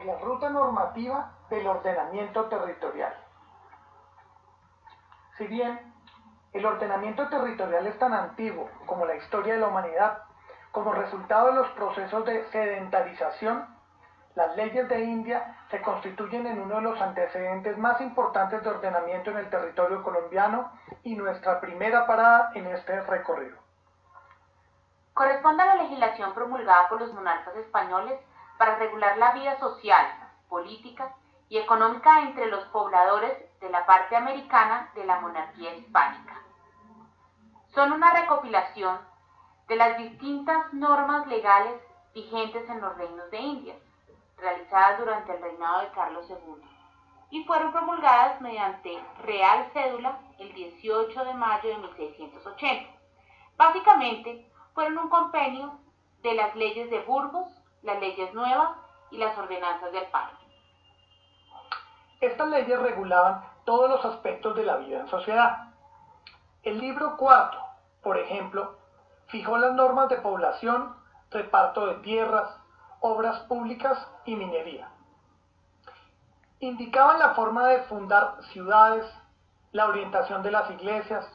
la ruta normativa del ordenamiento territorial. Si bien el ordenamiento territorial es tan antiguo como la historia de la humanidad, como resultado de los procesos de sedentarización, las leyes de India se constituyen en uno de los antecedentes más importantes de ordenamiento en el territorio colombiano y nuestra primera parada en este recorrido. Corresponde a la legislación promulgada por los monarcas españoles para regular la vida social, política y económica entre los pobladores de la parte americana de la monarquía hispánica. Son una recopilación de las distintas normas legales vigentes en los reinos de India, realizadas durante el reinado de Carlos II, y fueron promulgadas mediante Real Cédula el 18 de mayo de 1680. Básicamente, fueron un compendio de las leyes de Burgos, las leyes nuevas y las ordenanzas del Parque. Estas leyes regulaban todos los aspectos de la vida en sociedad. El libro cuarto, por ejemplo, fijó las normas de población, reparto de tierras, obras públicas y minería. Indicaban la forma de fundar ciudades, la orientación de las iglesias,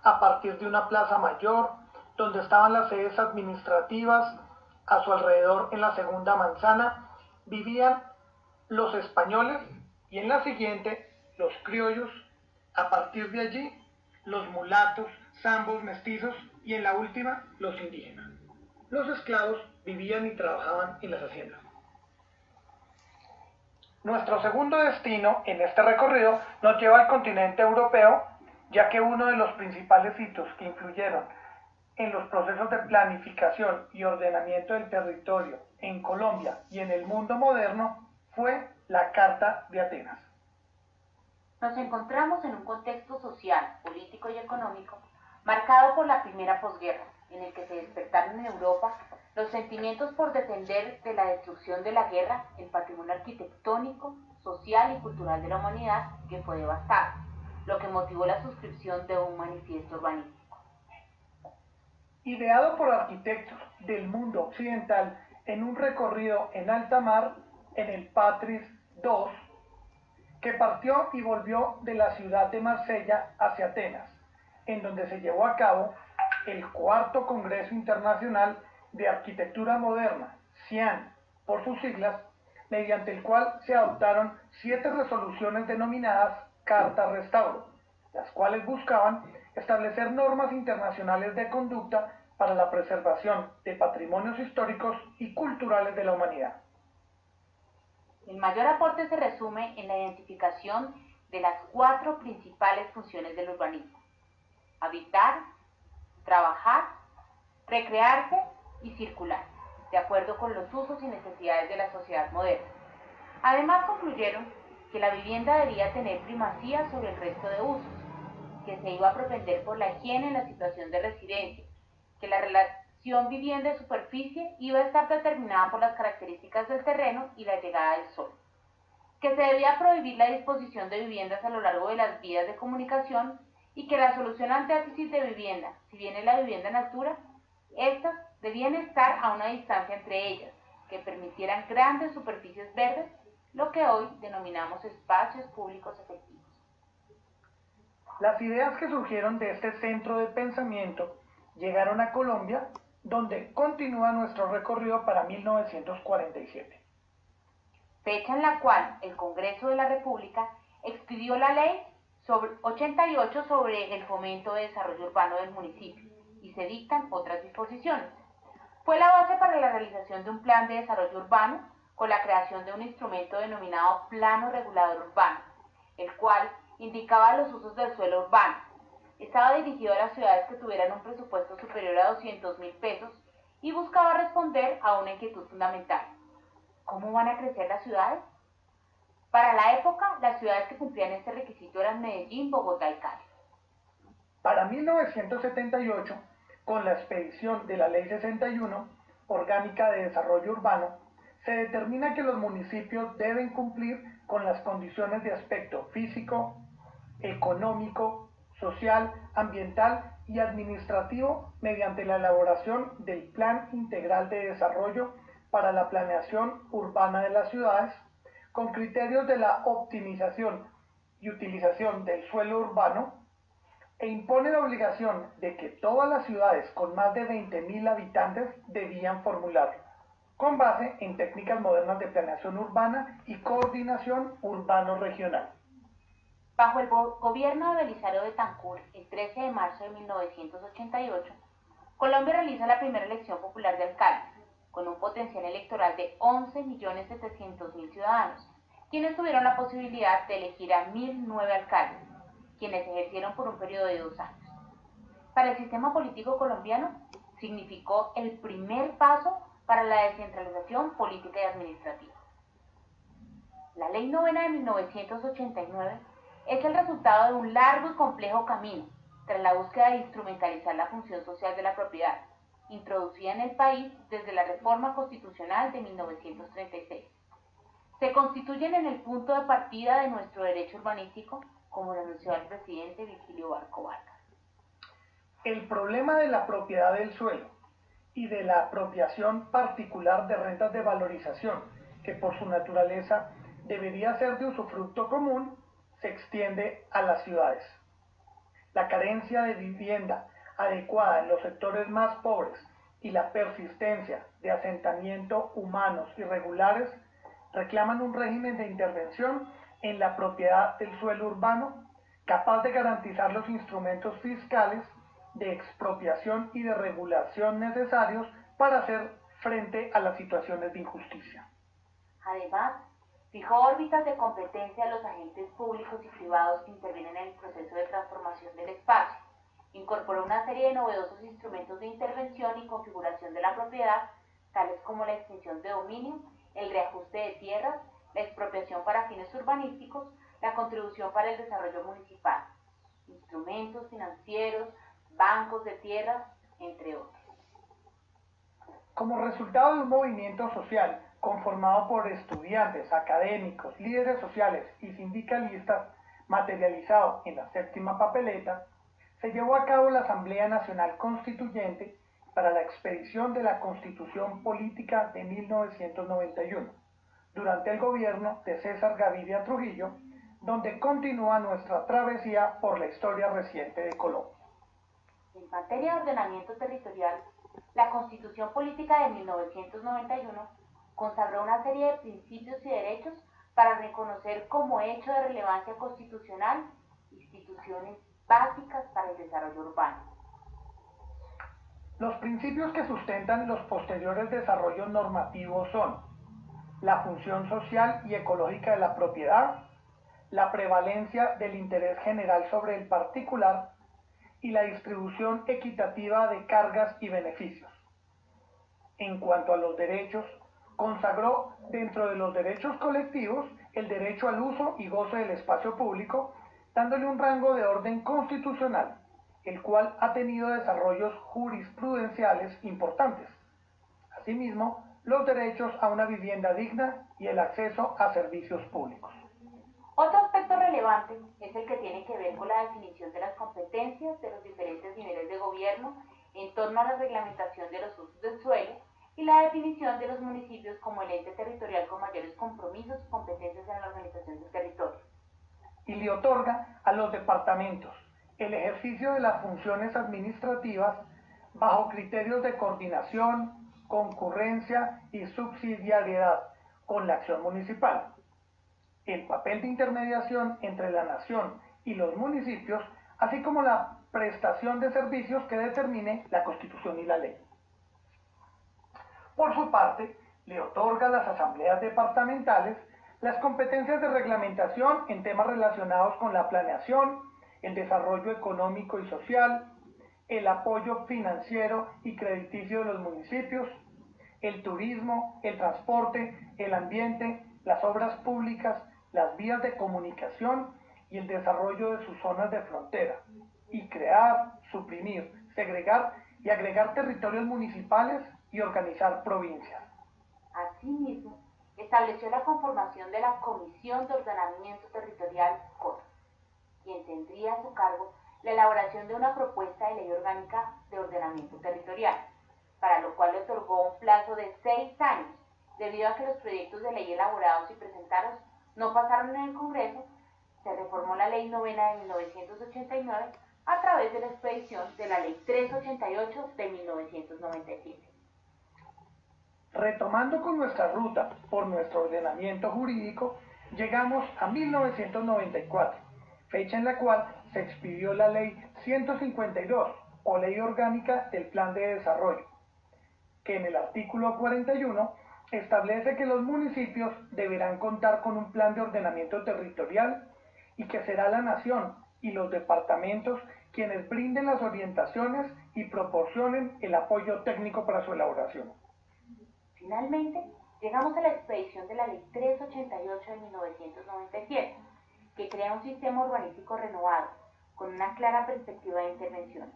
a partir de una plaza mayor, donde estaban las sedes administrativas. A su alrededor, en la segunda manzana, vivían los españoles y en la siguiente, los criollos. A partir de allí, los mulatos, zambos, mestizos y en la última, los indígenas. Los esclavos vivían y trabajaban en las haciendas. Nuestro segundo destino en este recorrido nos lleva al continente europeo, ya que uno de los principales hitos que influyeron en los procesos de planificación y ordenamiento del territorio en Colombia y en el mundo moderno fue la Carta de Atenas. Nos encontramos en un contexto social, político y económico marcado por la primera posguerra, en el que se despertaron en Europa los sentimientos por defender de la destrucción de la guerra el patrimonio arquitectónico, social y cultural de la humanidad, que fue devastado, lo que motivó la suscripción de un manifiesto urbanístico. Ideado por arquitectos del mundo occidental en un recorrido en alta mar en el Patris II, que partió y volvió de la ciudad de Marsella hacia Atenas, en donde se llevó a cabo el cuarto Congreso Internacional de Arquitectura Moderna, CIAN, por sus siglas, mediante el cual se adoptaron 7 resoluciones denominadas Carta Restauro, las cuales buscaban establecer normas internacionales de conducta para la preservación de patrimonios históricos y culturales de la humanidad. El mayor aporte se resume en la identificación de las 4 principales funciones del urbanismo: habitar, trabajar, recrearse y circular, de acuerdo con los usos y necesidades de la sociedad moderna. Además, concluyeron que la vivienda debía tener primacía sobre el resto de usos, que se iba a propender por la higiene en la situación de residencia, que la relación vivienda-superficie iba a estar determinada por las características del terreno y la llegada del sol, que se debía prohibir la disposición de viviendas a lo largo de las vías de comunicación y que la solución al déficit de vivienda, si bien es la vivienda en altura, estas debían estar a una distancia entre ellas, que permitieran grandes superficies verdes, lo que hoy denominamos espacios públicos efectivos. Las ideas que surgieron de este centro de pensamiento llegaron a Colombia, donde continúa nuestro recorrido para 1947. Fecha en la cual el Congreso de la República expidió la Ley 88 sobre el fomento de desarrollo urbano del municipio y se dictan otras disposiciones. Fue la base para la realización de un plan de desarrollo urbano con la creación de un instrumento denominado Plano Regulador Urbano, el cual indicaba los usos del suelo urbano. Estaba dirigido a las ciudades que tuvieran un presupuesto superior a 200.000 pesos y buscaba responder a una inquietud fundamental: ¿cómo van a crecer las ciudades? Para la época, las ciudades que cumplían este requisito eran Medellín, Bogotá y Cali. Para 1978, con la expedición de la Ley 61, Orgánica de Desarrollo Urbano, se determina que los municipios deben cumplir con las condiciones de aspecto físico, económico, social, ambiental y administrativo mediante la elaboración del Plan Integral de Desarrollo para la Planeación Urbana de las Ciudades, con criterios de la optimización y utilización del suelo urbano, e impone la obligación de que todas las ciudades con más de 20.000 habitantes debían formularlo, con base en técnicas modernas de planeación urbana y coordinación urbano-regional. Bajo el gobierno de Belisario Betancur, el 13 de marzo de 1988, Colombia realiza la primera elección popular de alcaldes, con un potencial electoral de 11.700.000 ciudadanos, quienes tuvieron la posibilidad de elegir a 1.009 alcaldes, quienes ejercieron por un periodo de 2 años. Para el sistema político colombiano, significó el primer paso para la descentralización política y administrativa. La Ley Novena de 1989 es el resultado de un largo y complejo camino tras la búsqueda de instrumentalizar la función social de la propiedad, introducida en el país desde la reforma constitucional de 1936. Se constituyen en el punto de partida de nuestro derecho urbanístico, como lo anunció el presidente Virgilio Barco Vargas. El problema de la propiedad del suelo y de la apropiación particular de rentas de valorización, que por su naturaleza debería ser de usufructo común, se extiende a las ciudades. La carencia de vivienda adecuada en los sectores más pobres y la persistencia de asentamientos humanos irregulares reclaman un régimen de intervención en la propiedad del suelo urbano capaz de garantizar los instrumentos fiscales de expropiación y de regulación necesarios para hacer frente a las situaciones de injusticia. Además, fijó órbitas de competencia a los agentes públicos y privados que intervienen en el proceso de transformación del espacio. Incorporó una serie de novedosos instrumentos de intervención y configuración de la propiedad, tales como la extinción de dominio, el reajuste de tierras, la expropiación para fines urbanísticos, la contribución para el desarrollo municipal, instrumentos financieros, bancos de tierras, entre otros. Como resultado de un movimiento social conformado por estudiantes, académicos, líderes sociales y sindicalistas, materializado en la séptima papeleta, se llevó a cabo la Asamblea Nacional Constituyente para la expedición de la Constitución Política de 1991, durante el gobierno de César Gaviria Trujillo, donde continúa nuestra travesía por la historia reciente de Colombia. En materia de ordenamiento territorial, la Constitución Política de 1991 consagró una serie de principios y derechos para reconocer como hecho de relevancia constitucional instituciones básicas para el desarrollo urbano. Los principios que sustentan los posteriores desarrollos normativos son la función social y ecológica de la propiedad, la prevalencia del interés general sobre el particular y la distribución equitativa de cargas y beneficios. En cuanto a los derechos, consagró dentro de los derechos colectivos el derecho al uso y goce del espacio público, dándole un rango de orden constitucional, el cual ha tenido desarrollos jurisprudenciales importantes. Asimismo, los derechos a una vivienda digna y el acceso a servicios públicos. Otro aspecto relevante es el que tiene que ver con la definición de las competencias de los diferentes niveles de gobierno en torno a la reglamentación de los usos del suelo y la definición de los municipios como el ente territorial con mayores compromisos y competencias en la organización del territorio. Y le otorga a los departamentos el ejercicio de las funciones administrativas bajo criterios de coordinación, concurrencia y subsidiariedad con la acción municipal. El papel de intermediación entre la nación y los municipios, así como la prestación de servicios que determine la Constitución y la ley. Por su parte, le otorga a las asambleas departamentales las competencias de reglamentación en temas relacionados con la planeación, el desarrollo económico y social, el apoyo financiero y crediticio de los municipios, el turismo, el transporte, el ambiente, las obras públicas, las vías de comunicación y el desarrollo de sus zonas de frontera, y crear, suprimir, segregar y agregar territorios municipales y organizar provincias. Asimismo, estableció la conformación de la Comisión de Ordenamiento Territorial, COT, quien tendría a su cargo la elaboración de una propuesta de ley orgánica de ordenamiento territorial, para lo cual le otorgó un plazo de 6 años, debido a que los proyectos de ley elaborados y presentados no pasaron en el Congreso, se reformó la Ley Novena de 1989 a través de la expedición de la Ley 388 de 1997. Retomando con nuestra ruta por nuestro ordenamiento jurídico, llegamos a 1994, fecha en la cual se expidió la Ley 152, o Ley Orgánica del Plan de Desarrollo, que en el artículo 41 establece que los municipios deberán contar con un plan de ordenamiento territorial y que será la nación y los departamentos quienes brinden las orientaciones y proporcionen el apoyo técnico para su elaboración. Finalmente, llegamos a la expedición de la Ley 388 de 1997, que crea un sistema urbanístico renovado, con una clara perspectiva de intervención.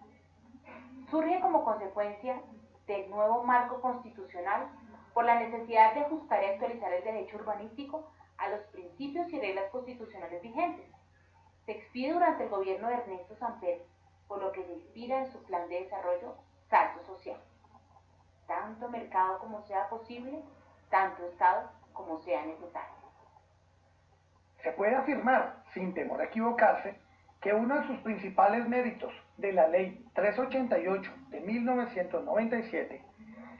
Surge como consecuencia del nuevo marco constitucional por la necesidad de ajustar y actualizar el derecho urbanístico a los principios y reglas constitucionales vigentes. Se expide durante el gobierno de Ernesto Samper, por lo que se inspira en su plan de desarrollo Salto Social. Tanto mercado como sea posible, tanto Estado como sea necesario. Se puede afirmar, sin temor a equivocarse, que uno de sus principales méritos de la Ley 388 de 1997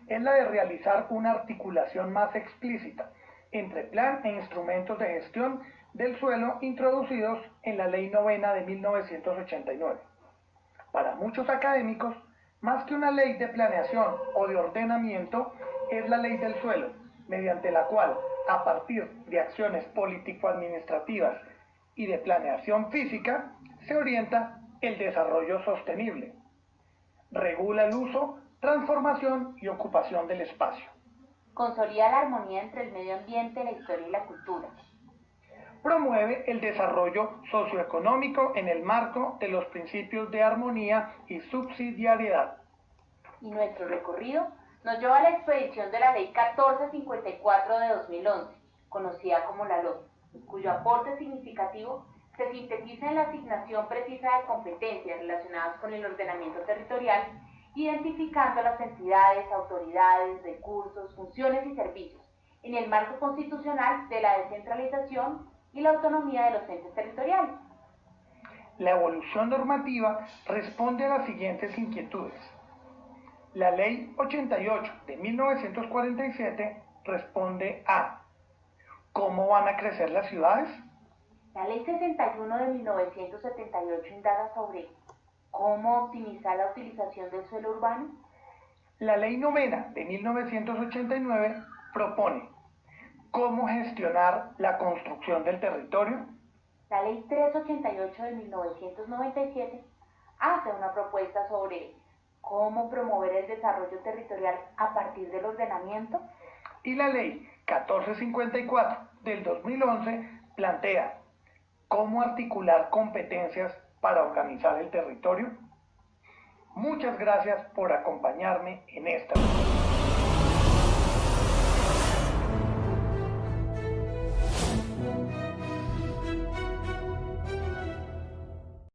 es la de realizar una articulación más explícita entre plan e instrumentos de gestión del suelo introducidos en la Ley Novena de 1989. Para muchos académicos, más que una ley de planeación o de ordenamiento, es la ley del suelo, mediante la cual, a partir de acciones político-administrativas y de planeación física, se orienta el desarrollo sostenible. Regula el uso, transformación y ocupación del espacio. Consolida la armonía entre el medio ambiente, la historia y la cultura. Promueve el desarrollo socioeconómico en el marco de los principios de armonía y subsidiariedad. Y nuestro recorrido nos lleva a la expedición de la Ley 1454 de 2011, conocida como la LOT, cuyo aporte significativo se sintetiza en la asignación precisa de competencias relacionadas con el ordenamiento territorial, identificando las entidades, autoridades, recursos, funciones y servicios en el marco constitucional de la descentralización y la autonomía de los entes territoriales. La evolución normativa responde a las siguientes inquietudes. La Ley 88 de 1947 responde a ¿cómo van a crecer las ciudades? La Ley 61 de 1978 indaga sobre ¿cómo optimizar la utilización del suelo urbano? La Ley Novena de 1989 propone ¿cómo gestionar la construcción del territorio? La Ley 388 de 1997 hace una propuesta sobre cómo promover el desarrollo territorial a partir del ordenamiento. Y la Ley 1454 del 2011 plantea cómo articular competencias para organizar el territorio. Muchas gracias por acompañarme en esta.